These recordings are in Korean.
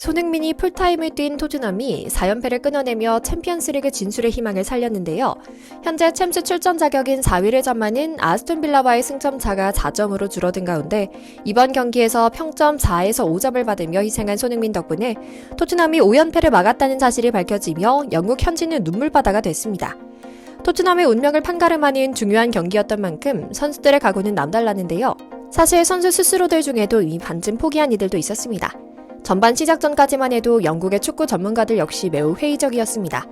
손흥민이 풀타임을 뛴 토트넘이 4연패를 끊어내며 챔피언스리그 진출의 희망을 살렸는데요. 현재 챔스 출전 자격인 4위를 전망하는 아스톤 빌라와의 승점 차가 4점으로 줄어든 가운데 이번 경기에서 평점 4에서 5점을 받으며 희생한 손흥민 덕분에 토트넘이 5연패를 막았다는 사실이 밝혀지며 영국 현지는 눈물바다가 됐습니다. 토트넘의 운명을 판가름하는 중요한 경기였던 만큼 선수들의 각오는 남달랐는데요. 사실 선수 스스로들 중에도 이미 반쯤 포기한 이들도 있었습니다. 전반 시작 전까지만 해도 영국의 축구 전문가들 역시 매우 회의적이었습니다.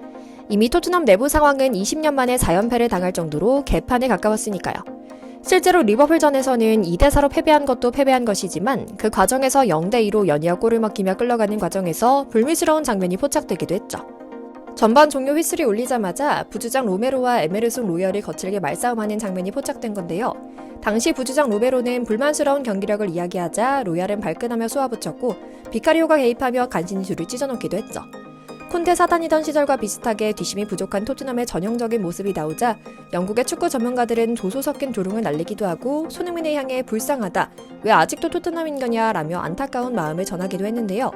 이미 토트넘 내부 상황은 20년 만에 4연패를 당할 정도로 개판에 가까웠으니까요. 실제로 리버풀전에서는 2대4로 패배한 것도 패배한 것이지만 그 과정에서 0대2로 연이어 골을 먹히며 끌려가는 과정에서 불미스러운 장면이 포착되기도 했죠. 전반 종료 휘슬이 울리자마자 부주장 로메로와 에메르송 로열이 거칠게 말싸움하는 장면이 포착된 건데요. 당시 부주장 로메로는 불만스러운 경기력을 이야기하자 로열은 발끈하며 쏘아붙였고 비카리오가 개입하며 간신히 줄을 찢어놓기도 했죠. 콘테 사단이던 시절과 비슷하게 뒷심이 부족한 토트넘의 전형적인 모습이 나오자 영국의 축구 전문가들은 조소 섞인 조롱을 날리기도 하고 손흥민을 향해 불쌍하다, 왜 아직도 토트넘인 거냐 라며 안타까운 마음을 전하기도 했는데요.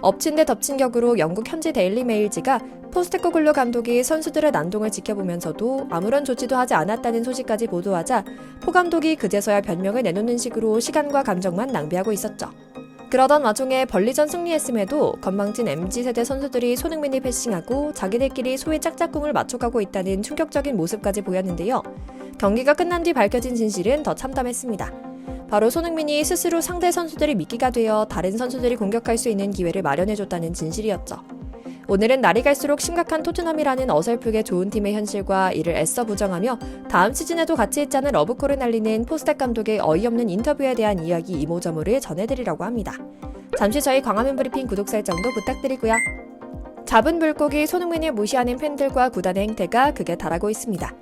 엎친 데 덮친 격으로 영국 현지 데일리 메일지가 포스테코글루 감독이 선수들의 난동을 지켜보면서도 아무런 조치도 하지 않았다는 소식까지 보도하자 포 감독이 그제서야 변명을 내놓는 식으로 시간과 감정만 낭비하고 있었죠. 그러던 와중에 벌리전 승리했음에도 건망진 MZ세대 선수들이 손흥민을 패싱하고 자기들끼리 소위 짝짝꿍을 맞춰가고 있다는 충격적인 모습까지 보였는데요. 경기가 끝난 뒤 밝혀진 진실은 더 참담했습니다. 바로 손흥민이 스스로 상대 선수들이 미끼가 되어 다른 선수들이 공격할 수 있는 기회를 마련해줬다는 진실이었죠. 오늘은 날이 갈수록 심각한 토트넘이라는 어설프게 좋은 팀의 현실과 이를 애써 부정하며 다음 시즌에도 같이 있자는 러브콜을 날리는 포스텍 감독의 어이없는 인터뷰에 대한 이야기 이모저모를 전해드리려고 합니다. 잠시 저희 광화문 브리핑 구독 설정도 부탁드리고요. 잡은 물고기 손흥민을 무시하는 팬들과 구단의 행태가 극에 달하고 있습니다.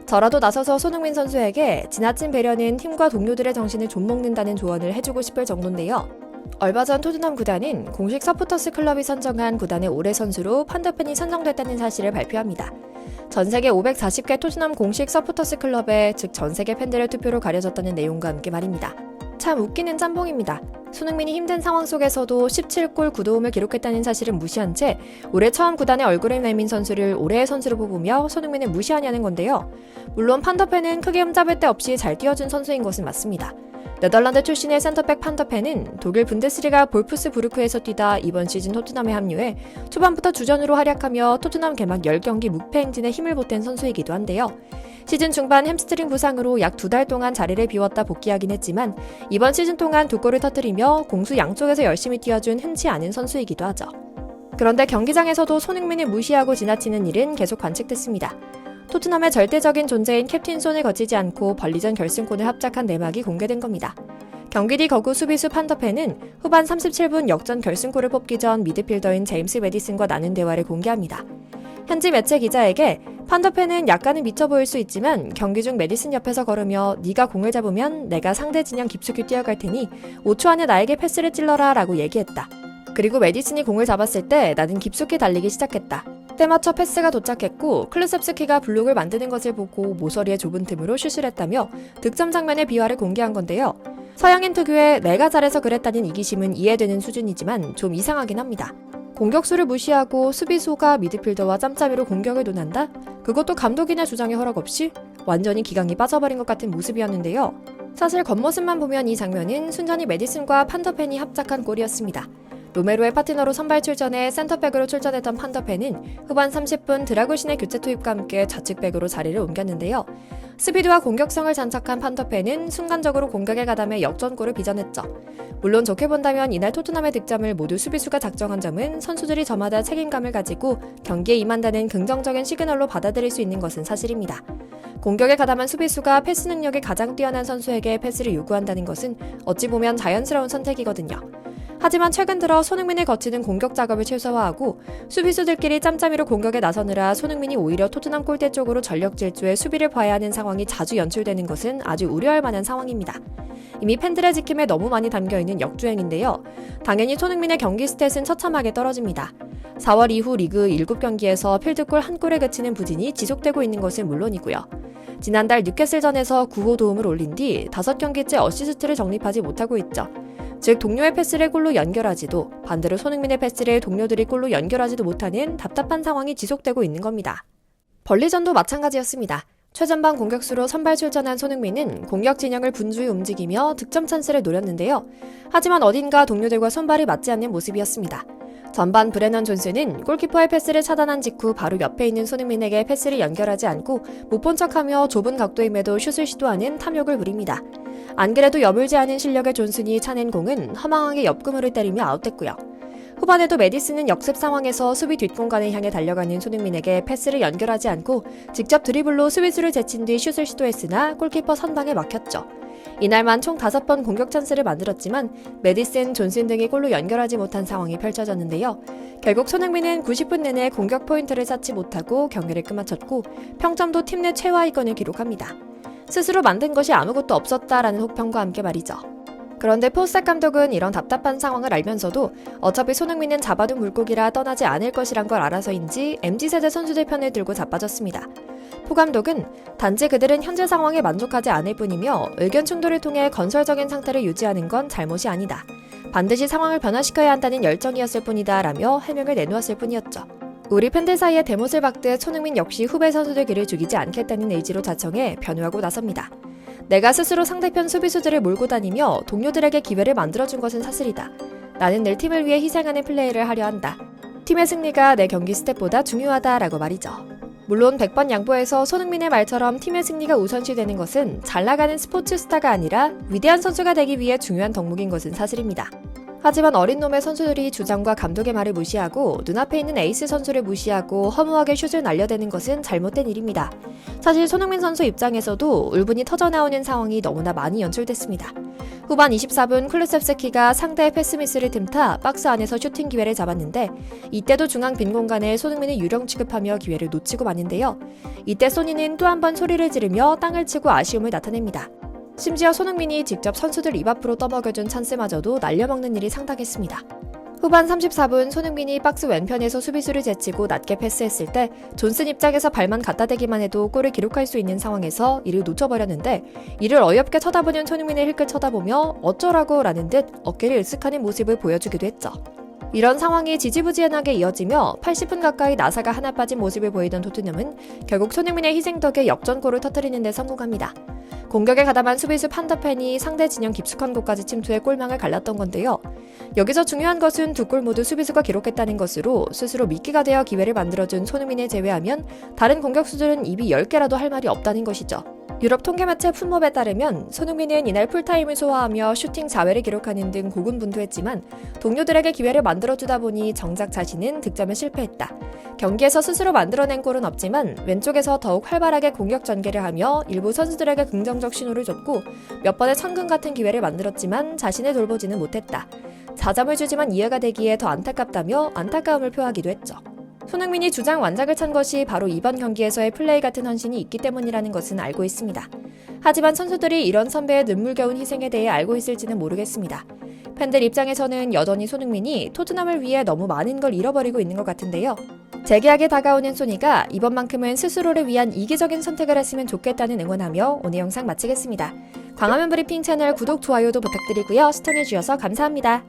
저라도 나서서 손흥민 선수에게 지나친 배려는 팀과 동료들의 정신을 좀먹는다는 조언을 해주고 싶을 정도인데요. 얼마 전 토트넘 구단은 공식 서포터스 클럽이 선정한 구단의 올해 선수로 판더펜이 선정됐다는 사실을 발표합니다. 전세계 540개 토트넘 공식 서포터스 클럽에 즉 전세계 팬들의 투표로 가려졌다는 내용과 함께 말입니다. 참 웃기는 짬뽕입니다. 손흥민이 힘든 상황 속에서도 17골 9도움을 기록했다는 사실을 무시한 채 올해 처음 구단의 얼굴을 내민 선수를 올해의 선수로 뽑으며 손흥민을 무시하냐는 건데요. 물론 판더펜은 크게 흠잡을 데 없이 잘 뛰어준 선수인 것은 맞습니다. 네덜란드 출신의 센터백 판더펜은 독일 분데스리가 볼프스부르크에서 뛰다 이번 시즌 토트넘에 합류해 초반부터 주전으로 활약하며 토트넘 개막 10경기 무패 행진에 힘을 보탠 선수이기도 한데요. 시즌 중반 햄스트링 부상으로 약 2달 동안 자리를 비웠다 복귀하긴 했지만 이번 시즌 동안 2골을 터뜨리며 공수 양쪽에서 열심히 뛰어준 흔치 않은 선수이기도 하죠. 그런데 경기장에서도 손흥민을 무시하고 지나치는 일은 계속 관측됐습니다. 토트넘의 절대적인 존재인 캡틴 손을 거치지 않고 벌리전 결승골을 합작한 내막이 공개된 겁니다. 경기 뒤 거구 수비수 판더펜은 후반 37분 역전 결승골을 뽑기 전 미드필더인 제임스 매디슨과 나눈 대화를 공개합니다. 현지 매체 기자에게 판더펜은 약간은 미쳐 보일 수 있지만 경기 중 매디슨 옆에서 걸으며 네가 공을 잡으면 내가 상대 진영 깊숙이 뛰어갈 테니 5초 안에 나에게 패스를 찔러라 라고 얘기했다. 그리고 매디슨이 공을 잡았을 때 나는 깊숙이 달리기 시작했다. 때맞춰 패스가 도착했고 클루셉스키가 블록을 만드는 것을 보고 모서리의 좁은 틈으로 슛을 했다며 득점 장면의 비화를 공개한 건데요. 서양인 특유의 내가 잘해서 그랬다는 이기심은 이해되는 수준이지만 좀 이상하긴 합니다. 공격수를 무시하고 수비수가 미드필더와 짬짬이로 공격을 논한다? 그것도 감독이나 주장의 허락 없이? 완전히 기강이 빠져버린 것 같은 모습이었는데요. 사실 겉모습만 보면 이 장면은 순전히 매디슨과 판더펜이 합작한 골이었습니다. 로메로의 파트너로 선발 출전해 센터백으로 출전했던 판더펜은 후반 30분 드라구신의 교체 투입과 함께 좌측백으로 자리를 옮겼는데요. 스피드와 공격성을 장착한 판더펜은 순간적으로 공격에 가담해 역전골을 빚어냈죠. 물론 좋게 본다면 이날 토트넘의 득점을 모두 수비수가 작정한 점은 선수들이 저마다 책임감을 가지고 경기에 임한다는 긍정적인 시그널로 받아들일 수 있는 것은 사실입니다. 공격에 가담한 수비수가 패스 능력이 가장 뛰어난 선수에게 패스를 요구한다는 것은 어찌 보면 자연스러운 선택이거든요. 하지만 최근 들어 손흥민을 거치는 공격 작업을 최소화하고 수비수들끼리 짬짬이로 공격에 나서느라 손흥민이 오히려 토트넘 골대 쪽으로 전력 질주해 수비를 봐야 하는 상황이 자주 연출되는 것은 아주 우려할 만한 상황입니다. 이미 팬들의 지킴에 너무 많이 담겨있는 역주행인데요. 당연히 손흥민의 경기 스탯은 처참하게 떨어집니다. 4월 이후 리그 7경기에서 필드골 1골에 그치는 부진이 지속되고 있는 것은 물론이고요. 지난달 뉴캐슬전에서 9호 도움을 올린 뒤 5경기째 어시스트를 정립하지 못하고 있죠. 즉 동료의 패스를 골로 연결하지도 반대로 손흥민의 패스를 동료들이 골로 연결하지도 못하는 답답한 상황이 지속되고 있는 겁니다. 벌리전도 마찬가지였습니다. 최전방 공격수로 선발 출전한 손흥민은 공격 진영을 분주히 움직이며 득점 찬스를 노렸는데요. 하지만 어딘가 동료들과 손발이 맞지 않는 모습이었습니다. 전반 브레넌 존슨은 골키퍼의 패스를 차단한 직후 바로 옆에 있는 손흥민에게 패스를 연결하지 않고 못 본 척하며 좁은 각도임에도 슛을 시도하는 탐욕을 부립니다. 안 그래도 여물지 않은 실력의 존슨이 차낸 공은 허망하게 옆구멍을 때리며 아웃됐고요. 후반에도 메디슨은 역습 상황에서 수비 뒷공간을 향해 달려가는 손흥민에게 패스를 연결하지 않고 직접 드리블로 수비수를 제친 뒤 슛을 시도했으나 골키퍼 선방에 막혔죠. 이날만 총 5번 공격 찬스를 만들었지만 메디슨, 존슨 등이 골로 연결하지 못한 상황이 펼쳐졌는데요. 결국 손흥민은 90분 내내 공격 포인트를 쌓지 못하고 경기를 끝마쳤고 평점도 팀 내 최하위권을 기록합니다. 스스로 만든 것이 아무것도 없었다라는 혹평과 함께 말이죠. 그런데 포스닥 감독은 이런 답답한 상황을 알면서도 어차피 손흥민은 잡아둔 물고기라 떠나지 않을 것이란 걸 알아서인지 MZ세대 선수들 편을 들고 자빠졌습니다. 포 감독은 단지 그들은 현재 상황에 만족하지 않을 뿐이며 의견 충돌을 통해 건설적인 상태를 유지하는 건 잘못이 아니다. 반드시 상황을 변화시켜야 한다는 열정이었을 뿐이다 라며 해명을 내놓았을 뿐이었죠. 우리 팬들 사이에 대못을 박듯 손흥민 역시 후배 선수들 길을 죽이지 않겠다는 의지로 자청해 변호하고 나섭니다. 내가 스스로 상대편 수비수들을 몰고 다니며 동료들에게 기회를 만들어준 것은 사실이다. 나는 내 팀을 위해 희생하는 플레이를 하려 한다. 팀의 승리가 내 경기 스텝보다 중요하다라고 말이죠. 물론 100번 양보해서 손흥민의 말처럼 팀의 승리가 우선시되는 것은 잘 나가는 스포츠 스타가 아니라 위대한 선수가 되기 위해 중요한 덕목인 것은 사실입니다. 하지만 어린 놈의 선수들이 주장과 감독의 말을 무시하고 눈앞에 있는 에이스 선수를 무시하고 허무하게 슛을 날려대는 것은 잘못된 일입니다. 사실 손흥민 선수 입장에서도 울분이 터져나오는 상황이 너무나 많이 연출됐습니다. 후반 24분 클루셉스키가 상대의 패스 미스를 틈타 박스 안에서 슈팅 기회를 잡았는데 이때도 중앙 빈 공간에 손흥민이 유령 취급하며 기회를 놓치고 마는데요. 이때 소니는 또 한 번 소리를 지르며 땅을 치고 아쉬움을 나타냅니다. 심지어 손흥민이 직접 선수들 입 앞으로 떠먹여준 찬스마저도 날려먹는 일이 상당했습니다. 후반 34분 손흥민이 박스 왼편에서 수비수를 제치고 낮게 패스했을 때 존슨 입장에서 발만 갖다 대기만 해도 골을 기록할 수 있는 상황에서 이를 놓쳐버렸는데 이를 어이없게 쳐다보는 손흥민을 힐끗 쳐다보며 어쩌라고 라는 듯 어깨를 으쓱하는 모습을 보여주기도 했죠. 이런 상황이 지지부진하게 이어지며 80분 가까이 나사가 하나 빠진 모습을 보이던 토트넘은 결국 손흥민의 희생 덕에 역전골을 터뜨리는 데 성공합니다. 공격에 가담한 수비수 판더펜이 상대 진영 깊숙한 곳까지 침투해 골망을 갈랐던 건데요. 여기서 중요한 것은 두 골 모두 수비수가 기록했다는 것으로 스스로 미끼가 되어 기회를 만들어준 손흥민을 제외하면 다른 공격수들은 입이 10개라도 할 말이 없다는 것이죠. 유럽 통계매체 풋몹에 따르면 손흥민은 이날 풀타임을 소화하며 슈팅 4회를 기록하는 등 고군분투했지만 동료들에게 기회를 만들어주다 보니 정작 자신은 득점에 실패했다. 경기에서 스스로 만들어낸 골은 없지만 왼쪽에서 더욱 활발하게 공격 전개를 하며 일부 선수들에게 긍정적 신호를 줬고 몇 번의 천금 같은 기회를 만들었지만 자신을 돌보지는 못했다. 자점을 주지만 이해가 되기에 더 안타깝다며 안타까움을 표하기도 했죠. 손흥민이 주장 완작을 찬 것이 바로 이번 경기에서의 플레이 같은 헌신이 있기 때문이라는 것은 알고 있습니다. 하지만 선수들이 이런 선배의 눈물겨운 희생에 대해 알고 있을지는 모르겠습니다. 팬들 입장에서는 여전히 손흥민이 토트넘을 위해 너무 많은 걸 잃어버리고 있는 것 같은데요. 재계약에 다가오는 소니가 이번만큼은 스스로를 위한 이기적인 선택을 했으면 좋겠다는 응원하며 오늘 영상 마치겠습니다. 광화문 브리핑 채널 구독, 좋아요도 부탁드리고요. 시청해주셔서 감사합니다.